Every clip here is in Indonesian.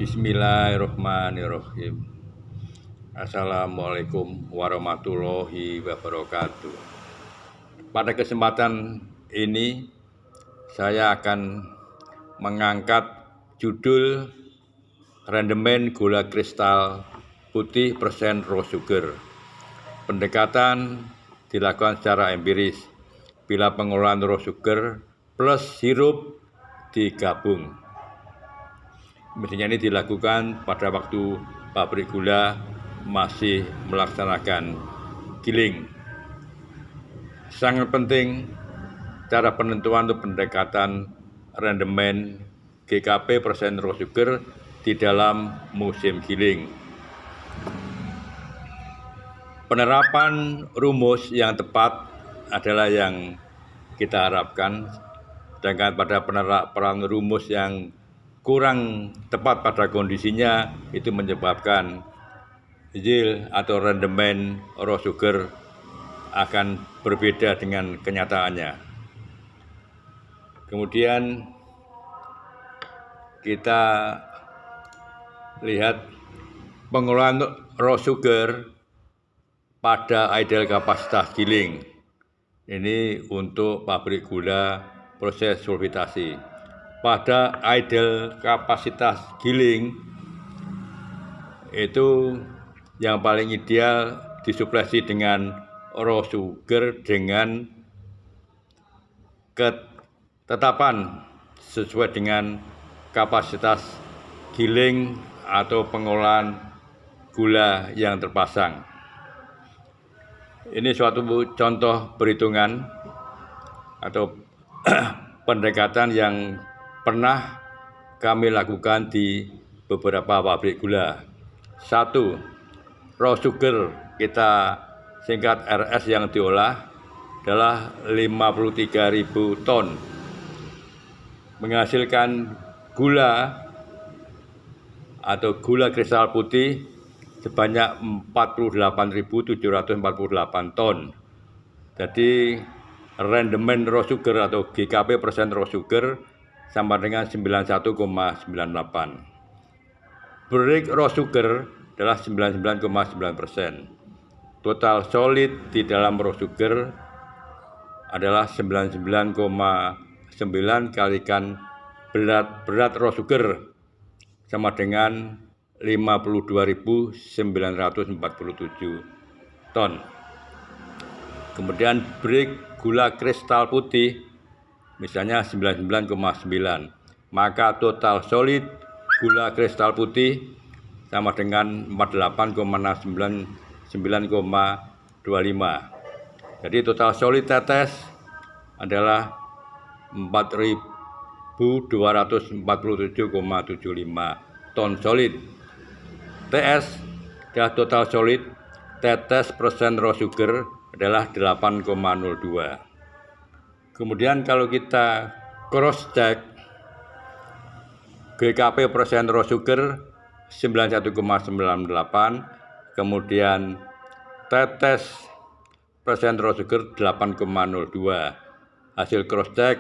Bismillahirrahmanirrahim. Assalamualaikum warahmatullahi wabarakatuh. Pada kesempatan ini saya akan mengangkat judul rendemen gula kristal putih persen raw sugar. Pendekatan dilakukan secara empiris bila pengolahan raw sugar plus sirup digabung. Mestinya ini dilakukan pada waktu pabrik gula masih melaksanakan giling. Sangat penting cara penentuan untuk pendekatan rendemen GKP persen raw sugar di dalam musim giling. Penerapan rumus yang tepat adalah yang kita harapkan, sedangkan pada penerapan rumus yang kurang tepat pada kondisinya itu menyebabkan yield atau rendemen raw sugar akan berbeda dengan kenyataannya. Kemudian kita lihat pengolahan raw sugar pada ideal kapasitas giling. Ini untuk pabrik gula proses sulfitasi. Pada ideal kapasitas giling itu yang paling ideal disuplasi dengan raw sugar dengan ketetapan sesuai dengan kapasitas giling atau pengolahan gula yang terpasang. Ini suatu contoh perhitungan atau pendekatan yang pernah kami lakukan di beberapa pabrik gula. 1. Raw sugar kita singkat RS yang diolah adalah 53.000 ton. Menghasilkan gula atau gula kristal putih sebanyak 48.748 ton. Jadi rendemen raw sugar atau GKP persen raw sugar sama dengan 91,98. Break raw sugar adalah 99,9%. Total solid di dalam raw sugar adalah 99,9 kalikan berat raw sugar sama dengan 52.947 ton. Kemudian break gula kristal putih misalnya 99,9, maka total solid gula kristal putih sama dengan 48,925. Jadi total solid tetes adalah 4.247,75 ton solid. TS adalah total solid, tetes persen raw sugar adalah 8,02. Kemudian kalau kita cross check GKP persen raw sugar 91,98, kemudian tetes persen raw sugar 8,02. Hasil cross check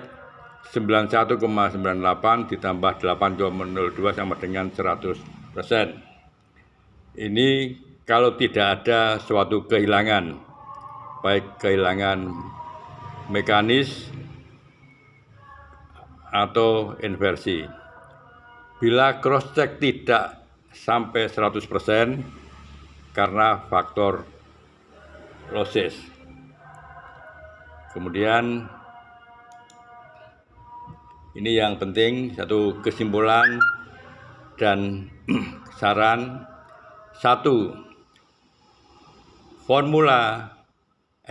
91,98 ditambah 8,02 sama dengan 100%. Ini kalau tidak ada suatu kehilangan, baik kehilangan mekanis atau inversi. Bila cross check tidak sampai 100% karena faktor losses. Kemudian ini yang penting, satu kesimpulan dan saran. 1. Formula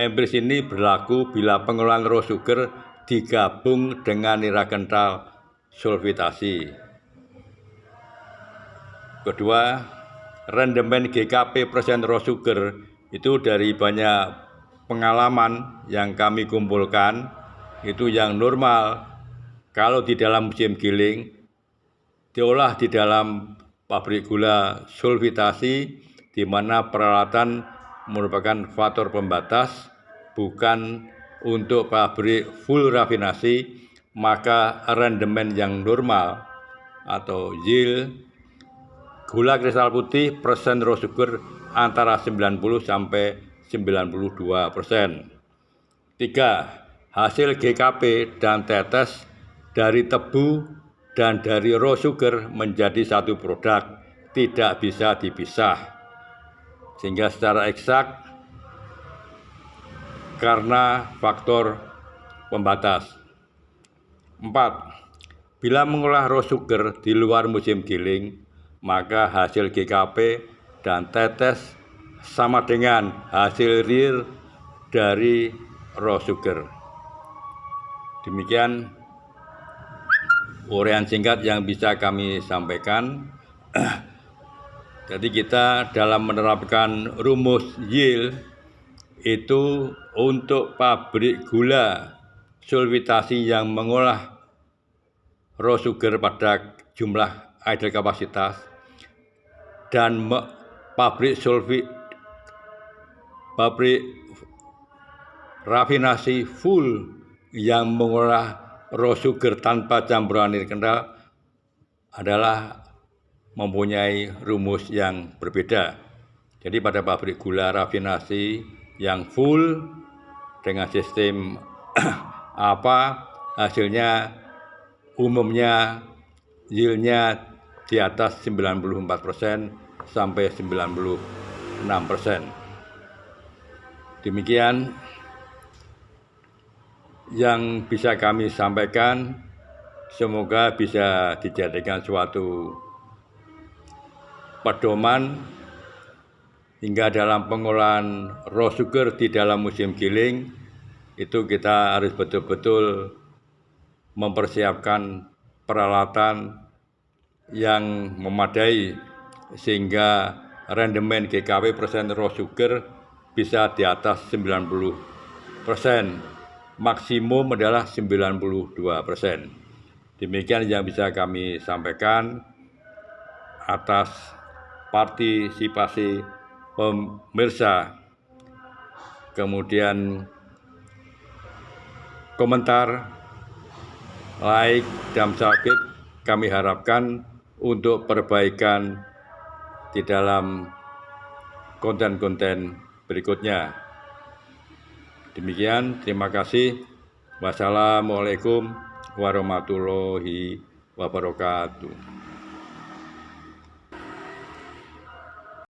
empiris ini berlaku bila pengolahan raw sugar digabung dengan nira kental sulfitasi. Kedua, rendemen GKP persen raw sugar itu dari banyak pengalaman yang kami kumpulkan itu yang normal kalau di dalam musim giling diolah di dalam pabrik gula sulfitasi di mana peralatan merupakan faktor pembatas, bukan untuk pabrik full rafinasi, maka rendemen yang normal atau yield gula kristal putih persen raw sugar antara 90 sampai 92%. 3. Hasil GKP dan tetes dari tebu dan dari raw sugar menjadi satu produk, tidak bisa dipisah. Sehingga secara eksak karena faktor pembatas. 4. Bila mengolah raw sugar di luar musim giling, maka hasil GKP dan tetes sama dengan hasil real dari raw sugar. Demikian uraian singkat yang bisa kami sampaikan. Jadi kita dalam menerapkan rumus yield itu untuk pabrik gula sulfitasi yang mengolah raw sugar pada jumlah idle kapasitas dan pabrik rafinasi full yang mengolah raw sugar tanpa campuran air kental adalah mempunyai rumus yang berbeda. Jadi pada pabrik gula rafinasi yang full dengan sistem hasilnya umumnya yieldnya di atas 94% sampai 96%. Demikian yang bisa kami sampaikan, semoga bisa dijadikan suatu pedoman hingga dalam pengolahan raw sugar di dalam musim giling itu kita harus betul-betul mempersiapkan peralatan yang memadai sehingga rendemen GKP persen raw sugar bisa di atas 90%, maksimum adalah 92%. Demikian yang bisa kami sampaikan atas partisipasi pemirsa. Kemudian komentar, like, dan subscribe kami harapkan untuk perbaikan di dalam konten-konten berikutnya. Demikian, terima kasih. Wassalamualaikum warahmatullahi wabarakatuh.